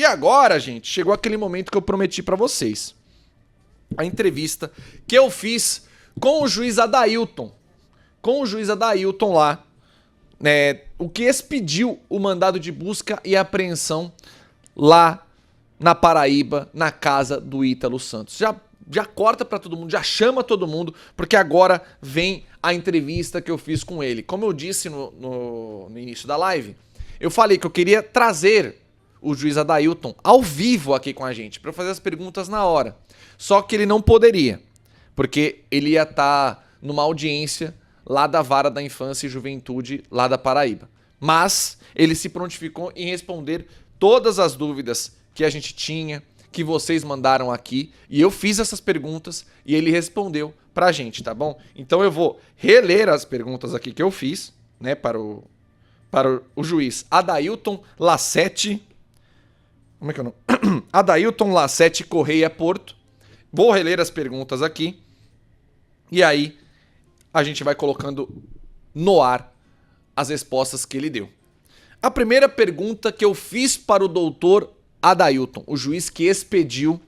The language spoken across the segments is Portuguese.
E agora, gente, chegou aquele momento que eu prometi pra vocês. A entrevista que eu fiz com o juiz Adailton. Com o juiz Adailton lá. O que expediu o mandado de busca e apreensão lá na Paraíba, na casa do Ítalo Santos. Já corta pra todo mundo, já chama todo mundo, porque agora vem a entrevista que eu fiz com ele. Como eu disse no início da live, eu falei que eu queria trazer o juiz Adailton ao vivo aqui com a gente, pra fazer as perguntas na hora. Só que ele não poderia, porque ele ia estar numa audiência lá da Vara da Infância e Juventude, lá da Paraíba. Mas ele se prontificou em responder todas as dúvidas que a gente tinha, que vocês mandaram aqui, e eu fiz essas perguntas e ele respondeu pra gente, tá bom? Então eu vou reler as perguntas aqui que eu fiz, né, para o juiz Adailton Lassete. Como é que é o nome? Adailton Lassete Correia Porto. Vou reler as perguntas aqui e aí a gente vai colocando no ar as respostas que ele deu. A primeira pergunta que eu fiz para o doutor Adailton, o juiz que expediu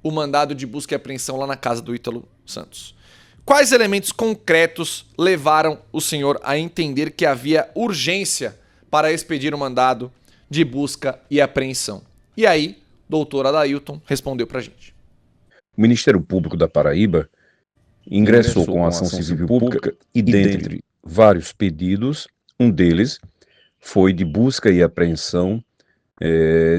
o mandado de busca e apreensão lá na casa do Ítalo Santos. Quais elementos concretos levaram o senhor a entender que havia urgência para expedir o mandado de busca e apreensão? E aí, doutor Adailton respondeu pra gente. O Ministério Público da Paraíba ingressou com a ação civil pública e, dentre vários pedidos, um deles foi de busca e apreensão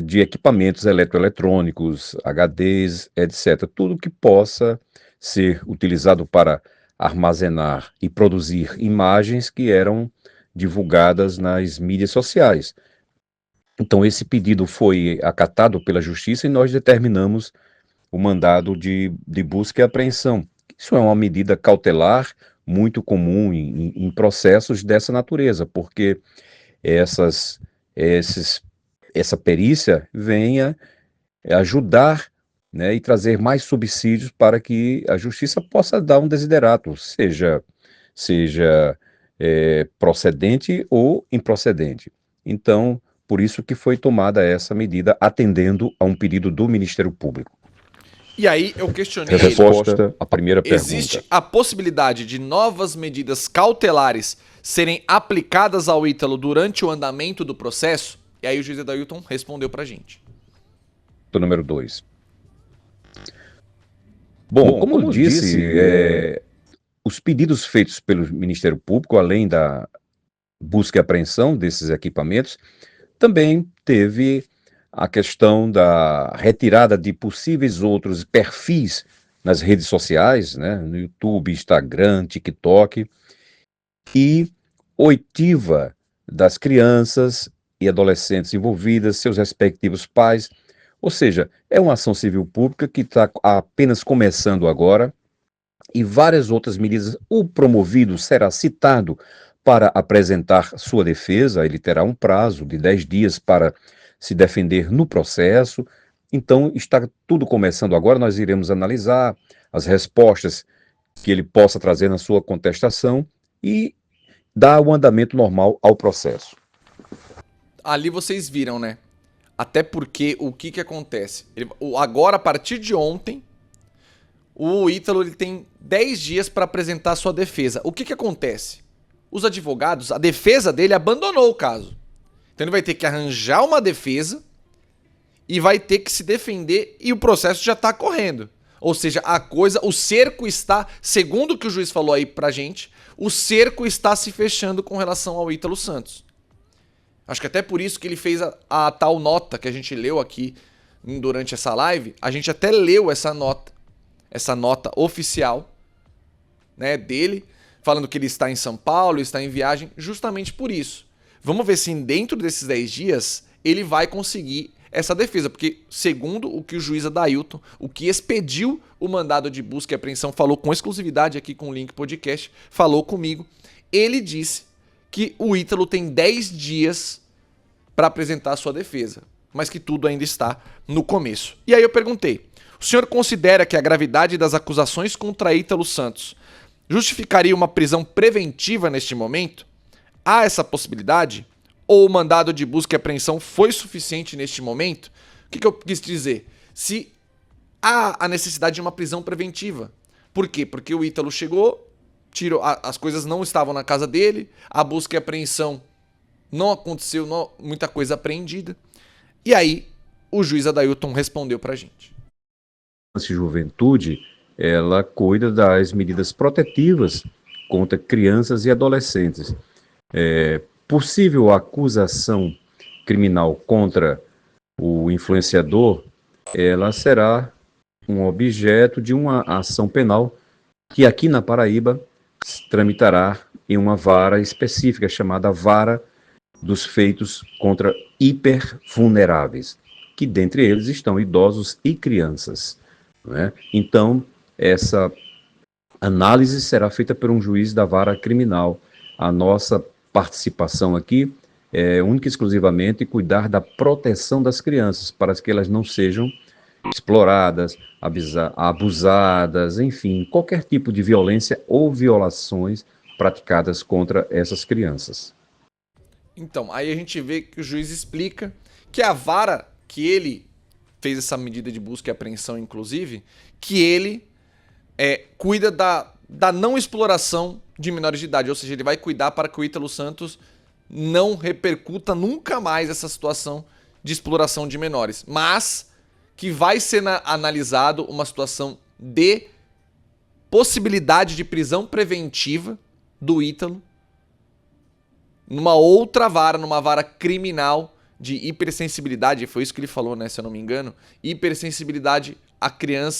de equipamentos eletroeletrônicos, HDs, etc. Tudo que possa ser utilizado para armazenar e produzir imagens que eram divulgadas nas mídias sociais. Então, esse pedido foi acatado pela Justiça e nós determinamos o mandado de busca e apreensão. Isso é uma medida cautelar muito comum em processos dessa natureza, porque essa perícia venha ajudar, né, e trazer mais subsídios para que a Justiça possa dar um desiderato, seja procedente ou improcedente. Então, por isso que foi tomada essa medida, atendendo a um pedido do Ministério Público. E aí eu questionei Resposta à primeira pergunta. Existe a possibilidade de novas medidas cautelares serem aplicadas ao Ítalo durante o andamento do processo? E aí o juiz Adailton respondeu pra gente. Número 2. Bom, como eu disse, os pedidos feitos pelo Ministério Público, além da busca e apreensão desses equipamentos, também teve a questão da retirada de possíveis outros perfis nas redes sociais, né, no YouTube, Instagram, TikTok, e oitiva das crianças e adolescentes envolvidas, seus respectivos pais. Ou seja, é uma ação civil pública que está apenas começando agora e várias outras medidas. O promovido será citado para apresentar sua defesa, ele terá um prazo de 10 dias para se defender no processo. Então, está tudo começando agora, nós iremos analisar as respostas que ele possa trazer na sua contestação e dar o andamento normal ao processo. Ali vocês viram, né? Até porque o que acontece? Agora, a partir de ontem, o Ítalo ele tem 10 dias para apresentar sua defesa. O que acontece? Os advogados, a defesa dele abandonou o caso. Então ele vai ter que arranjar uma defesa e vai ter que se defender e o processo já está correndo. Ou seja, o cerco está, segundo o que o juiz falou aí pra gente, o cerco está se fechando com relação ao Ítalo Santos. Acho que até por isso que ele fez a tal nota que a gente leu aqui durante essa live. A gente até leu essa nota oficial, né, dele, falando que ele está em São Paulo, está em viagem, justamente por isso. Vamos ver se dentro desses 10 dias ele vai conseguir essa defesa, porque segundo o que o juiz Adailton, o que expediu o mandado de busca e apreensão, falou com exclusividade aqui com o Link Podcast, falou comigo, ele disse que o Ítalo tem 10 dias para apresentar a sua defesa, mas que tudo ainda está no começo. E aí eu perguntei, o senhor considera que a gravidade das acusações contra Ítalo Santos justificaria uma prisão preventiva neste momento? Há essa possibilidade? ou o mandado de busca e apreensão foi suficiente neste momento? O que eu quis dizer? Se há a necessidade de uma prisão preventiva. Por quê? Porque o Ítalo chegou, tirou, as coisas não estavam na casa dele, a busca e apreensão não aconteceu, muita coisa apreendida. E aí o juiz Adailton respondeu pra gente. A juventude, ela cuida das medidas protetivas contra crianças e adolescentes. Possível acusação criminal contra o influenciador, ela será um objeto de uma ação penal que aqui na Paraíba tramitará em uma vara específica chamada Vara dos Feitos contra Hipervulneráveis, que dentre eles estão idosos e crianças, né? Então, essa análise será feita por um juiz da vara criminal. A nossa participação aqui é única e exclusivamente cuidar da proteção das crianças, para que elas não sejam exploradas, abusadas, enfim, qualquer tipo de violência ou violações praticadas contra essas crianças. Então, aí a gente vê que o juiz explica que a vara que ele fez essa medida de busca e apreensão, inclusive, que ele cuida da não exploração de menores de idade, ou seja, ele vai cuidar para que o Ítalo Santos não repercuta nunca mais essa situação de exploração de menores, mas que vai ser analisado uma situação de possibilidade de prisão preventiva do Ítalo numa outra vara, numa vara criminal de hipersensibilidade, foi isso que ele falou, né, se eu não me engano, hipersensibilidade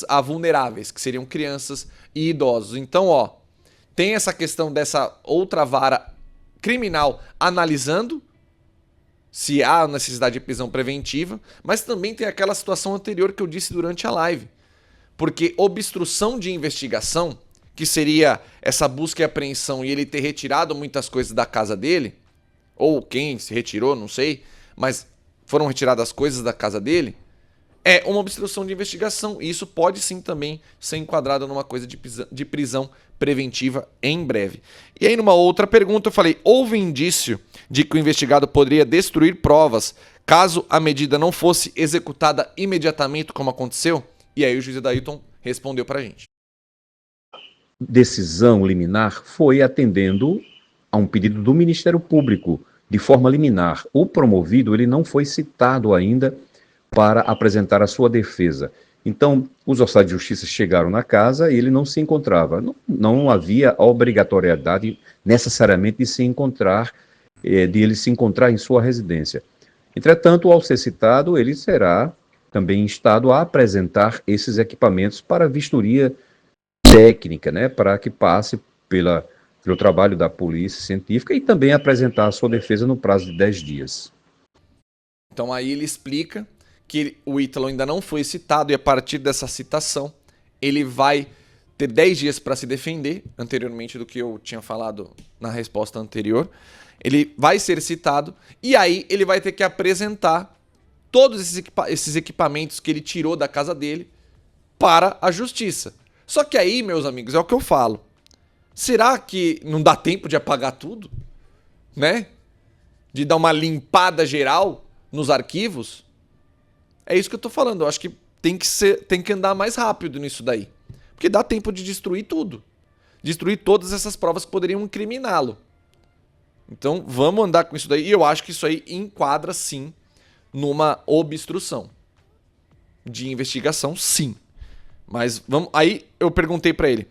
a vulneráveis, que seriam crianças e idosos. Então, tem essa questão dessa outra vara criminal analisando se há necessidade de prisão preventiva, mas também tem aquela situação anterior que eu disse durante a live. Porque obstrução de investigação, que seria essa busca e apreensão e ele ter retirado muitas coisas da casa dele, ou quem se retirou, não sei, mas foram retiradas coisas da casa dele, é uma obstrução de investigação. E isso pode sim também ser enquadrado numa coisa de prisão preventiva em breve. E aí numa outra pergunta eu falei, houve indício de que o investigado poderia destruir provas caso a medida não fosse executada imediatamente como aconteceu? E aí o juiz Adailton respondeu pra gente. Decisão liminar foi atendendo a um pedido do Ministério Público de forma liminar. O promovido ele não foi citado ainda para apresentar a sua defesa. Então, os oficiais de justiça chegaram na casa e ele não se encontrava. Não havia obrigatoriedade necessariamente de ele se encontrar em sua residência. Entretanto, ao ser citado, ele será também instado a apresentar esses equipamentos para vistoria técnica, né, para que passe pelo trabalho da polícia científica e também apresentar a sua defesa no prazo de 10 dias. Então aí ele explica que o Ítalo ainda não foi citado e a partir dessa citação ele vai ter 10 dias para se defender, anteriormente do que eu tinha falado na resposta anterior. Ele vai ser citado e aí ele vai ter que apresentar todos esses equipamentos que ele tirou da casa dele para a justiça. Só que aí, meus amigos, é o que eu falo. Será que não dá tempo de apagar tudo? Né? De dar uma limpada geral nos arquivos? É isso que eu tô falando. Eu acho que tem que andar mais rápido nisso daí. Porque dá tempo de destruir tudo. Destruir todas essas provas que poderiam incriminá-lo. Então vamos andar com isso daí. E eu acho que isso aí enquadra sim numa obstrução de investigação, sim. Mas vamos. Aí eu perguntei pra ele: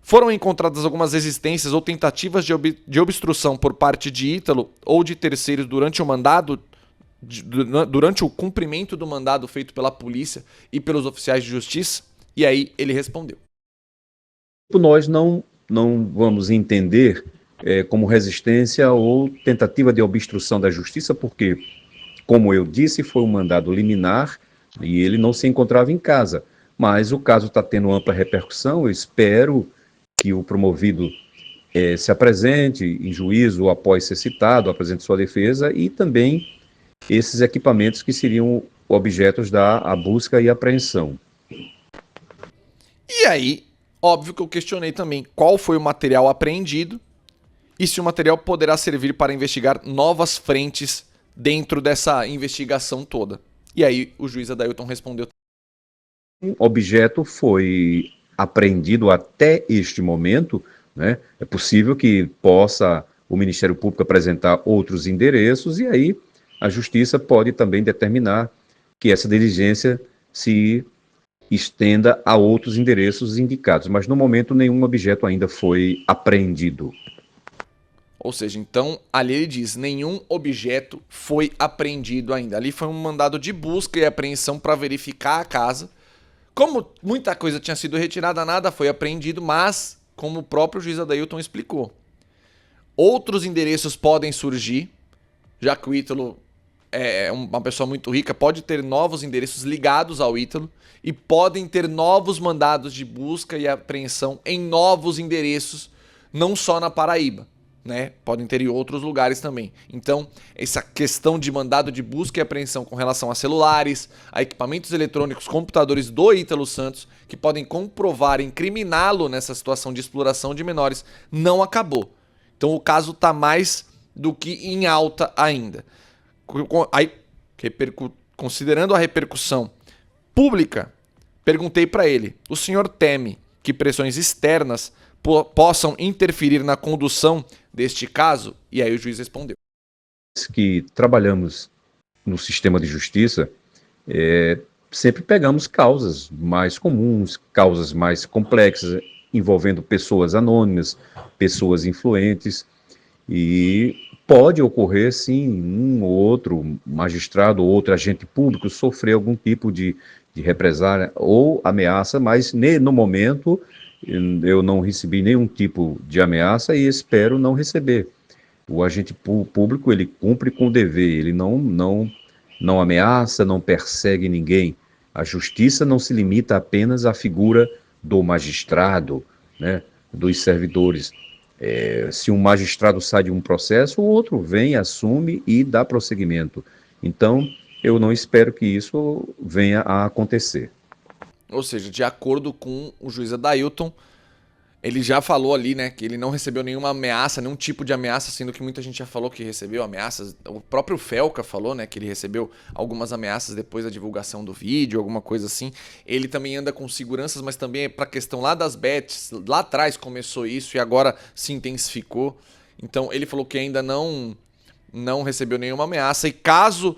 foram encontradas algumas resistências ou tentativas de obstrução por parte de Ítalo ou de terceiros durante o mandado, durante o cumprimento do mandado feito pela polícia e pelos oficiais de justiça? E aí ele respondeu: nós não vamos entender como resistência ou tentativa de obstrução da justiça, porque, como eu disse, foi um mandado liminar e ele não se encontrava em casa. Mas o caso está tendo ampla repercussão. Eu espero que o promovido se apresente em juízo após ser citado, apresente sua defesa e também esses equipamentos que seriam objetos da busca e apreensão. E aí, óbvio que eu questionei também qual foi o material apreendido e se o material poderá servir para investigar novas frentes dentro dessa investigação toda. E aí o juiz Adailton respondeu. Um objeto foi apreendido até este momento, né? É possível que possa o Ministério Público apresentar outros endereços e aí a Justiça pode também determinar que essa diligência se estenda a outros endereços indicados, mas no momento nenhum objeto ainda foi apreendido. Ou seja, então ali ele diz, nenhum objeto foi apreendido ainda. Ali foi um mandado de busca e apreensão para verificar a casa. Como muita coisa tinha sido retirada, nada foi apreendido, mas, como o próprio juiz Adailton explicou, outros endereços podem surgir, já que o Ítalo é uma pessoa muito rica, pode ter novos endereços ligados ao Ítalo e podem ter novos mandados de busca e apreensão em novos endereços, não só na Paraíba, né? Podem ter em outros lugares também. Então, essa questão de mandado de busca e apreensão com relação a celulares, a equipamentos eletrônicos, computadores do Ítalo Santos, que podem comprovar, incriminá-lo nessa situação de exploração de menores, não acabou. Então, o caso está mais do que em alta ainda. Aí, considerando a repercussão pública, perguntei para ele, o senhor teme que pressões externas possam interferir na condução deste caso? E aí o juiz respondeu. Que trabalhamos no sistema de justiça, sempre pegamos causas mais comuns, causas mais complexas, envolvendo pessoas anônimas, pessoas influentes, e pode ocorrer, sim, um ou outro magistrado ou outro agente público sofrer algum tipo de represália ou ameaça, mas no momento eu não recebi nenhum tipo de ameaça e espero não receber. O agente público, ele cumpre com o dever, ele não ameaça, não persegue ninguém. A justiça não se limita apenas à figura do magistrado, né, dos servidores. Se um magistrado sai de um processo, o outro vem, assume e dá prosseguimento. Então, eu não espero que isso venha a acontecer. Ou seja, de acordo com o juiz Adailton, ele já falou ali, né, que ele não recebeu nenhuma ameaça, nenhum tipo de ameaça, sendo que muita gente já falou que recebeu ameaças. O próprio Felca falou, né, que ele recebeu algumas ameaças depois da divulgação do vídeo, alguma coisa assim. Ele também anda com seguranças, mas também é pra questão lá das bets, lá atrás começou isso e agora se intensificou. Então ele falou que ainda não recebeu nenhuma ameaça e caso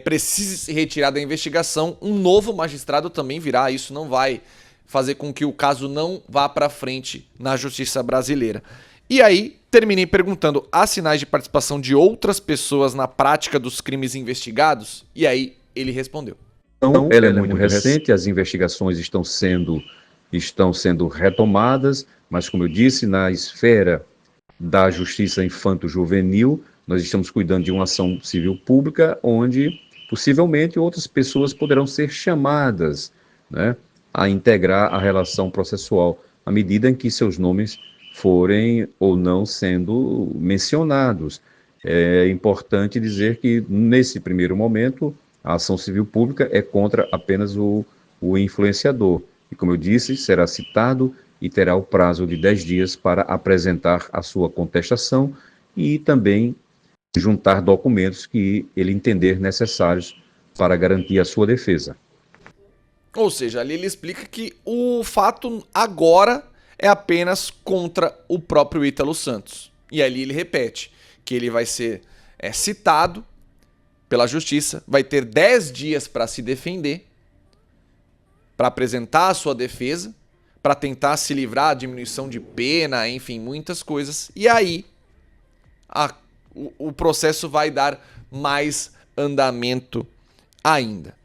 precise se retirar da investigação, um novo magistrado também virá. Isso não vai fazer com que o caso não vá para frente na justiça brasileira. E aí, terminei perguntando, há sinais de participação de outras pessoas na prática dos crimes investigados? E aí, ele respondeu. Então, ela é muito recente, as investigações estão sendo retomadas, mas como eu disse, na esfera da justiça infanto-juvenil, nós estamos cuidando de uma ação civil pública, onde possivelmente outras pessoas poderão ser chamadas, né, a integrar a relação processual, à medida em que seus nomes forem ou não sendo mencionados. É importante dizer que, nesse primeiro momento, a ação civil pública é contra apenas o influenciador. E, como eu disse, será citado e terá o prazo de 10 dias para apresentar a sua contestação e também juntar documentos que ele entender necessários para garantir a sua defesa. Ou seja, ali ele explica que o fato agora é apenas contra o próprio Ítalo Santos. E ali ele repete que ele vai ser citado pela justiça, vai ter 10 dias para se defender, para apresentar a sua defesa, para tentar se livrar da diminuição de pena, enfim, muitas coisas. E aí o processo vai dar mais andamento ainda.